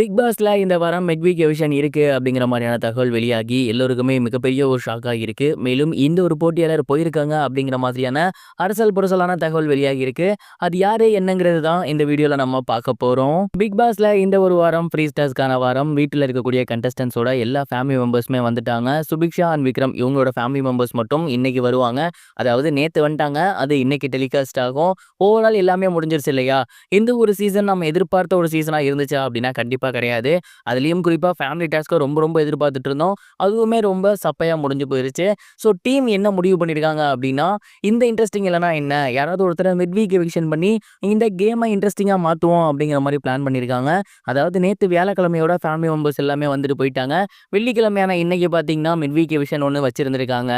Big பாஸ்ல இந்த வாரம் மிட்வீக் எவிஷன் இருக்கு அப்படிங்கிற மாதிரியான தகவல் வெளியாகி எல்லோருக்குமே மிகப்பெரிய ஒரு ஷாக்கா இருக்கு. மேலும் இந்த ஒரு போட்டியாளர் போயிருக்காங்க அப்படிங்கிற மாதிரியான அரசல் புரசலான தகவல் வெளியாகி இருக்கு. அது யாரு என்னங்கிறது தான் இந்த வீடியோல நம்ம பார்க்க போறோம். பிக் பாஸ்ல இந்த ஒரு வாரம் ஃப்ரீ ஸ்டார்ஸ்க்கான வாரம் வீட்டில் இருக்கக்கூடிய கண்டஸ்டன்ஸோட எல்லா ஃபேமிலி மெம்பர்ஸுமே வந்துட்டாங்க. சுபிக்ஷா அண்ட் விக்ரம் இவங்களோட ஃபேமிலி மெம்பர்ஸ் மட்டும் இன்னைக்கு வருவாங்க. அதாவது நேத்து வந்துட்டாங்க, அது இன்னைக்கு டெலிகாஸ்ட் ஆகும். ஓவரால் எல்லாமே முடிஞ்சிருச்சு இல்லையா? இந்த ஒரு சீசன் நம்ம எதிர்பார்த்த ஒரு சீசனா இருந்துச்சா அப்படின்னா கண்டிப்பா கிடையாது. அதுலயும் குறிப்பா ஃபேமிலி டாஸ்க்க ரொம்ப ரொம்ப எதிர்பார்த்துட்டு இருந்தோம். அதுவுமே ரொம்ப சப்பையா முடிஞ்சு போயிருச்சு. ஸோ டீம் என்ன முடிவு பண்ணியிருக்காங்க அப்படின்னா, இந்த இன்ட்ரெஸ்டிங் இல்லனா என்ன? யாராவது ஒருத்தர மிட் வீக் எவிக்ஷன் பண்ணி இந்த கேம இன்ட்ரெஸ்டிங்கா மாத்துவோம் அப்படிங்கிற மாரி பிளான் பண்ணியிருக்காங்க. அதாவது நேத்து வியாழக்கிழமையோட ஃபேமிலி மெம்பர்ஸ் எல்லாமே வந்துட்டு போயிட்டாங்க. வெள்ளிக்கிழமையான இன்னைக்கு பார்த்தீங்கன்னா, மிட் வீக் எவிக்ஷன் ஒண்ணு வச்சிருந்திருக்காங்க.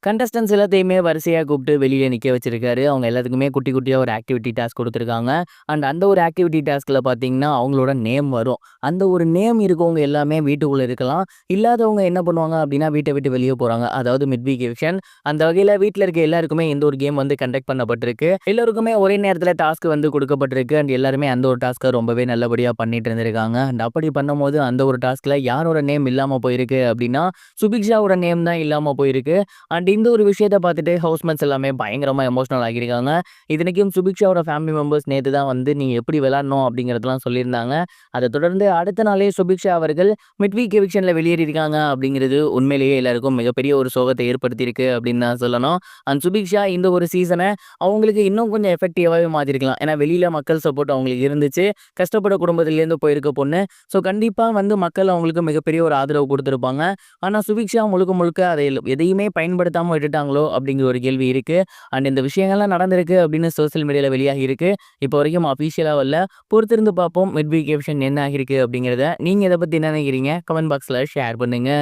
கண்டஸ்டன்ட்ஸ் எல்லாத்தையுமே வரிசையா கூப்பிட்டு வெளியில நிக்க வச்சிருக்காரு. அவங்க எல்லாத்துக்குமே குட்டி குட்டியா ஒரு ஆக்டிவிட்டி டாஸ்க் குடுத்துருக்காங்க. அண்ட் அந்த ஒரு ஆக்டிவிட்டி டாஸ்க்ல பார்த்தீங்கன்னா, அவங்களோட நேம் வரும். அந்த ஒரு நேம் இருக்கவங்க எல்லாமே வீட்டுக்குள்ள இருக்கலாம். இல்லாதவங்க என்ன பண்ணுவாங்க அப்படின்னா, வீட்ட விட்டு வெளிய போறாங்க. அதாவது மிட் வீக் எவிக்ஷன். அந்த வகையில வீட்ல இருக்க எல்லாருக்குமே இந்த ஒரு கேம் வந்து கண்டக்ட் பண்ணப்பட்டிருக்கு. எல்லாருக்குமே ஒரே நேரத்துல டாஸ்க் வந்து குடுக்கப்பட்டிருக்கு. அண்ட் எல்லாருமே அந்த ஒரு டாஸ்க்க ரொம்பவே நல்லபடியா பண்ணிட்டு இருந்திருக்காங்க. அண்ட் அப்படி பண்ணும்போது அந்த ஒரு டாஸ்க்ல யாரோட நேம் இல்லாம போயிருக்கு அப்படின்னா, சுபிக்ஷாவோட நேம் தான் இல்லாம போயிருக்கு. அண்ட் இந்த ஒரு விஷயத்த பார்த்துட்டு ஹவுஸ்மேட்ஸ் எல்லாமே பயங்கரமா எமோஷனல் ஆகியிருக்காங்க. இத்தனைக்கும் சுபிக்ஷாவோட ஃபேமிலி மெம்பர்ஸ் நேத்து தான் வந்து நீங்க எப்படி விளையாடணும் அப்படிங்கிறதெல்லாம் சொல்லியிருந்தாங்க. அதை தொடர்ந்து அடுத்த நாளே சுபிக்ஷா அவர்கள் மிட்வீக் எவிக்ஷன்ல வெளியேறியிருக்காங்க அப்படிங்கிறது உண்மையிலேயே எல்லாருக்கும் மிகப்பெரிய ஒரு சோகத்தை ஏற்படுத்தியிருக்கு அப்படின்னு தான் சொல்லணும். அண்ட் சுபிக்ஷா இந்த ஒரு சீசனை அவங்களுக்கு இன்னும் கொஞ்சம் எஃபெக்டிவாகவே மாற்றிருக்கலாம். ஏன்னா வெளியில மக்கள் சப்போர்ட் அவங்களுக்கு இருந்துச்சு. கஷ்டப்பட குடும்பத்திலேருந்து போயிருக்க பொண்ணு. ஸோ கண்டிப்பாக வந்து மக்கள் அவங்களுக்கு மிகப்பெரிய ஒரு ஆதரவு கொடுத்துருப்பாங்க. ஆனால் சுபிக்ஷா முழுக்க முழுக்க அதை எதையுமே பயன்படுத்தாமல் விட்டுட்டாங்களோ அப்படிங்கிற ஒரு கேள்வி இருக்கு. அண்ட் இந்த விஷயங்கள்லாம் நடந்திருக்கு அப்படின்னு சோசியல் மீடியாவில் வெளியாகி இருக்கு. இப்போ வரைக்கும் அஃபீஷியலாக வரல. பொறுத்திருந்து பார்ப்போம் மிட்வீக் எவிக்ஷன் என்ன ஆகிருக்கு அப்படிங்கிறத. நீங்க இதை பத்தி என்ன நினைக்கிறீங்க? கமெண்ட் பாக்ஸ்ல ஷேர் பண்ணுங்க.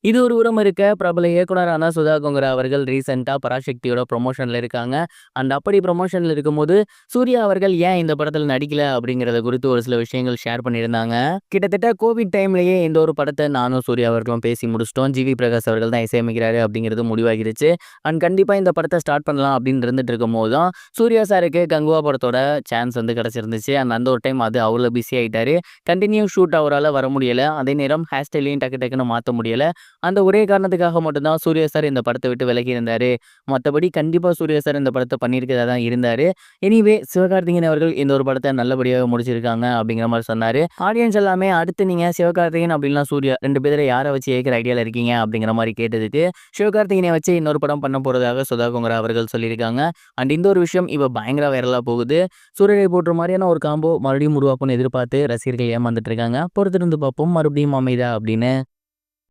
இது ஒரு உரம் இருக்க பிரபல இயக்குனரான சுதா கொங்கரா அவர்கள் ரீசெண்டா பராசக்தியோட ப்ரொமோஷன்ல இருக்காங்க. அண்ட் அப்படி ப்ரொமோஷன்ல இருக்கும்போது சூர்யா அவர்கள் ஏன் இந்த படத்துல நடிக்கல அப்படிங்கறத குறித்து ஒரு சில விஷயங்கள் ஷேர் பண்ணியிருந்தாங்க. கிட்டத்தட்ட கோவிட் டைம்லயே இந்த ஒரு படத்தை நானும் சூர்யா அவர்களும் பேசி முடிச்சிட்டோம். ஜிவி பிரகாஷ் அவர்கள் தான் இசையமைக்கிறாரு அப்படிங்கிறது முடிவாகிருச்சு. அண்ட் கண்டிப்பா இந்த படத்தை ஸ்டார்ட் பண்ணலாம் அப்படின்னு இருந்துட்டு இருக்கும் போது தான் சூர்யா சாருக்கு கங்குவா படத்தோட சான்ஸ் வந்து கிடைச்சிருந்துச்சு. அண்ட் அந்த ஒரு டைம் அது அவ்வளோ பிஸி ஆயிட்டாரு. கண்டினியூ ஷூட் அவரால் வர முடியல. அதே நேரம் ஹேர் ஸ்டைலையும் டக்கு டக்குன்னு மாற்ற முடியல. அந்த ஒரே காரணத்துக்காக மட்டும் தான் சூர்யா சார் இந்த படத்தை விட்டு விலகி இருந்தாரு. மத்தபடி கண்டிப்பா சூர்யா சார் இந்த படத்தை பண்ணியிருக்கிறதா தான் இருந்தாரு. எனிவே சிவகார்த்திகேயன் அவர்கள் இந்த ஒரு படத்தை நல்லபடியாக முடிச்சிருக்காங்க அப்படிங்கிற மாதிரி சொன்னாரு. ஆடியன்ஸ் எல்லாமே அடுத்து நீங்க சிவகார்த்திகேயன் அப்படின்லாம் சூர்யா 2 பேரை யாரை வச்சு இயக்கிற ஐடியால இருக்கீங்க அப்படிங்கிற மாதிரி கேட்டதுக்கு சிவகார்த்திகேயனை வச்சு இன்னொரு படம் பண்ண போறதாக சுதா கொங்கரா அவர்கள் சொல்லியிருக்காங்க. அண்ட் இந்த ஒரு விஷயம் இப்ப பயங்கர வைரலா போகுது. சூரியனை போன்ற மாதிரியான ஒரு காம்போ மறுபடியும் உருவாக்கும்னு எதிர்பார்த்து ரசிகர்கள் ஏமாந்துட்டு இருக்காங்க. பொறுத்திருந்து பார்ப்போம் மறுபடியும் அமைதா அப்படின்னு.